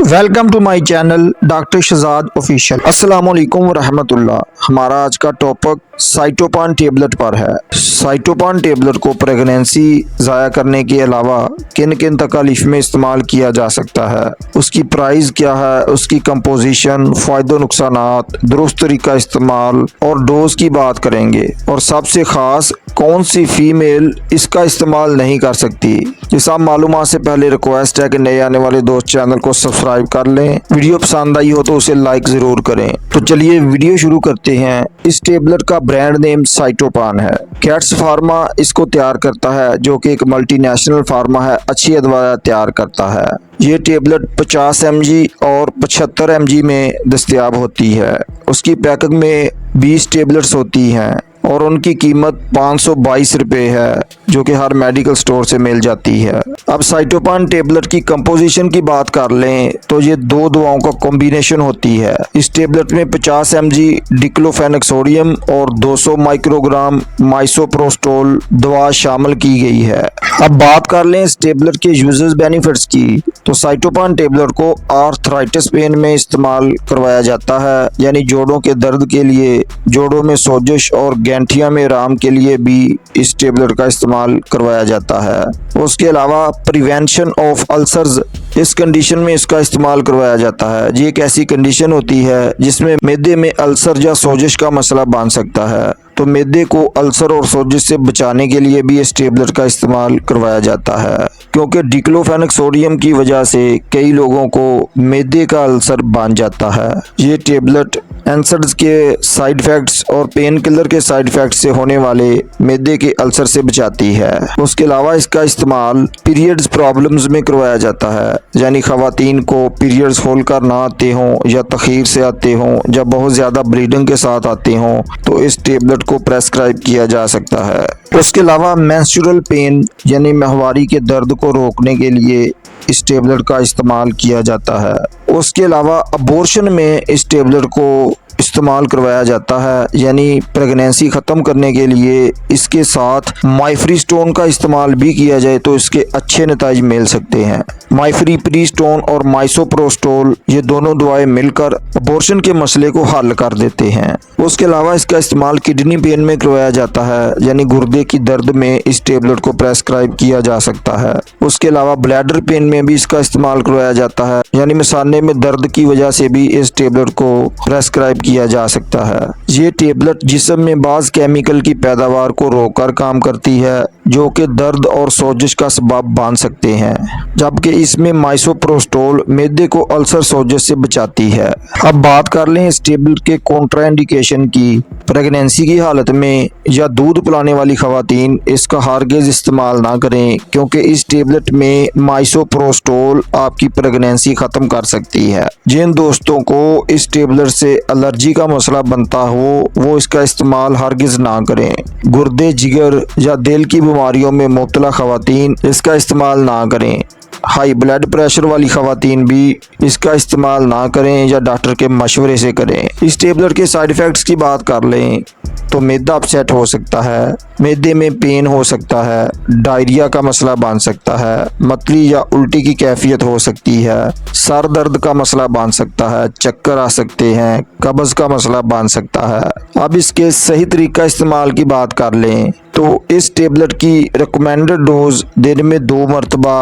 Welcome to my channel doctor Shahzad official. अस्सलाम वालेकुम रहमतुल्लाह। हमारा आज का टॉपिक साइटोपान टेबलेट पर है। साइटोपान टेबलेट को प्रेगनेंसी ज़ाया करने के अलावा किन किन तकालीफ में इस्तेमाल किया जा सकता है, उसकी प्राइस क्या है, उसकी कंपोजिशन, फ़ायदे नुकसानात, दुरुस्त तरीका इस्तेमाल और डोज की बात करेंगे। और सबसे ख़ास कौन सी फ़ीमेल इसका इस्तेमाल नहीं कर सकती। ये सब मालूमात से पहले रिक्वेस्ट है कि नए आने वाले दोस्त चैनल को सब्सक्राइब कर लें। वीडियो पसंद आई हो तो उसे लाइक ज़रूर करें। तो चलिए वीडियो शुरू करते हैं। इस टेबलेट का ब्रांड नेम साइटोपान है। कैट्स फार्मा इसको तैयार करता है, जो कि एक मल्टीनेशनल फार्मा है, अच्छी दवाएं तैयार करता है। ये टेबलेट 50 mg और 75 mg में दस्तयाब होती है। उसकी पैकिंग में 20 टेबलेट्स होती हैं और उनकी कीमत 522 रुपये है, जो कि हर मेडिकल स्टोर से मिल जाती है। अब साइटोपान टेबलेट की कंपोजिशन की बात कर लें तो ये दो दवाओं का कॉम्बिनेशन होती है। इस टेबलेट में 50 mg डिक्लोफेनेक सोडियम और 200 माइक्रोग्राम माइसोप्रोस्टोल दवा शामिल की गई है। अब बात कर लें इस टेबलेट के यूजर्स बेनिफिट्स की, तो साइटोपान टेबलेट को आर्थराइटिस पेन में इस्तेमाल करवाया जाता है, यानी जोड़ों के दर्द के लिए, जोड़ों में सोजिश और गैंठिया में आराम के लिए भी इस टेबलेट का इस्तेमाल करवाया जाता है। उसके अलावा प्रिवेंशन ऑफ अल्सर्स, इस कंडीशन में इसका इस्तेमाल करवाया जाता है। ये एक ऐसी कंडीशन होती है जिसमें मैदे में अल्सर या सोजिश का मसला बन सकता है, तो मैदे को अल्सर और सोजिश से बचाने के लिए भी इस टेबलेट का इस्तेमाल करवाया जाता है, क्योंकि डिक्लोफेनेक सोडियम की वजह से कई लोगों को मैदे का अल्सर बन जाता है। ये टेबलेट एंसर्स के साइड इफेक्ट्स और पेन किलर के साइड इफेक्ट्स से होने वाले मैदे के अल्सर से बचाती है। उसके अलावा इसका इस्तेमाल पीरियड्स प्रॉब्लम्स में करवाया जाता है, यानी खवातीन को पीरियड्स होलकर ना आते हों या तखीर से आते हों या बहुत ज़्यादा ब्लीडिंग के साथ आते हों, तो इस टेबलेट को प्रेस्क्राइब किया जा सकता है। उसके अलावा मेंस्ट्रुअल पेन यानी माहवारी के दर्द को रोकने के लिए इस टेबलेट का इस्तेमाल किया जाता है। उसके अलावा अबॉर्शन में इस टेबलेट को इस्तेमाल करवाया जाता है, यानी प्रेगनेंसी ख़त्म करने के लिए इसके साथ माइफ्रीस्टोन का इस्तेमाल भी किया जाए तो इसके अच्छे नतीजे मिल सकते हैं। माइफ्रीप्रीस्टोन और माइसोप्रोस्टोल ये दोनों दवाएं मिलकर अबॉर्शन के मसले को हल कर देते हैं। उसके अलावा इसका इस्तेमाल किडनी पेन में करवाया जाता है, यानी गुर्दे की दर्द में इस टेबलेट को प्रेस्क्राइब किया जा सकता है। उसके अलावा ब्लैडर पेन में भी इसका इस्तेमाल करवाया जाता है, यानी मिसाने में दर्द की वजह से भी इस टेबलेट को प्रेस्क्राइब किया जा सकता है। ये टेबलेट जिस्म में बाज़ केमिकल की पैदावार को रोककर काम करती है, जो कि दर्द और सोजिश का सबब बन सकते हैं, जबकि इसमें माइसोप्रोस्टोल मैदे को अल्सर सोजिश से बचाती है। अब बात कर लें इस टेबलेट के कॉन्ट्राइंडिकेशन की। प्रेगनेंसी की हालत में या दूध पिलाने वाली खवातीन इसका हरगिज़ इस्तेमाल ना करें, क्योंकि इस टेबलेट में माइसोप्रोस्टोल आपकी प्रेगनेंसी ख़त्म कर सकती है। जिन दोस्तों को इस टेबलेट से एलर्जी का मसला बनता हो वो इसका इस्तेमाल हरगिज़ ना करें। गुर्दे, जिगर या दिल की बीमारियों में मुब्तला खवातीन इसका इस्तेमाल ना करें। हाई ब्लड प्रेशर वाली खवातीन भी इसका इस्तेमाल ना करें या डॉक्टर के मशवरे से करें। इस टेबलेट के साइड इफ़ेक्ट्स की बात कर लें तो मैदा अपसेट हो सकता है, मैदे में पेन हो सकता है, डायरिया का मसला बन सकता है, मतली या उल्टी की कैफियत हो सकती है, सर दर्द का मसला बन सकता है, चक्कर आ सकते हैं, कब्ज़ का मसला बन सकता है। अब इसके सही तरीका इस्तेमाल की बात कर लें तो इस टेबलेट की रिकमेंडेड डोज दिन में 2 मरतबा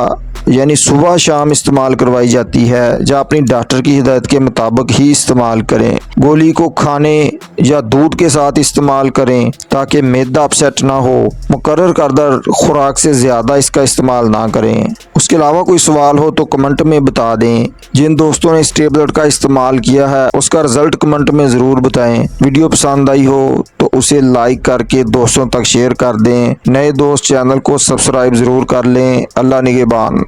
यानी सुबह शाम इस्तेमाल करवाई जाती है, या अपनी डॉक्टर की हिदायत के मुताबिक ही इस्तेमाल करें। गोली को खाने या दूध के साथ इस्तेमाल करें ताकि मैदा अपसेट ना हो। मुकर्रर करदा खुराक से ज़्यादा इसका इस्तेमाल ना करें। उसके अलावा कोई सवाल हो तो कमेंट में बता दें। जिन दोस्तों ने इस टेबलेट का इस्तेमाल किया है उसका रिजल्ट कमेंट में ज़रूर बताएं। वीडियो पसंद आई हो तो उसे लाइक करके दोस्तों तक शेयर कर दें। नए दोस्त चैनल को सब्सक्राइब ज़रूर कर लें। अल्लाह निगहबान।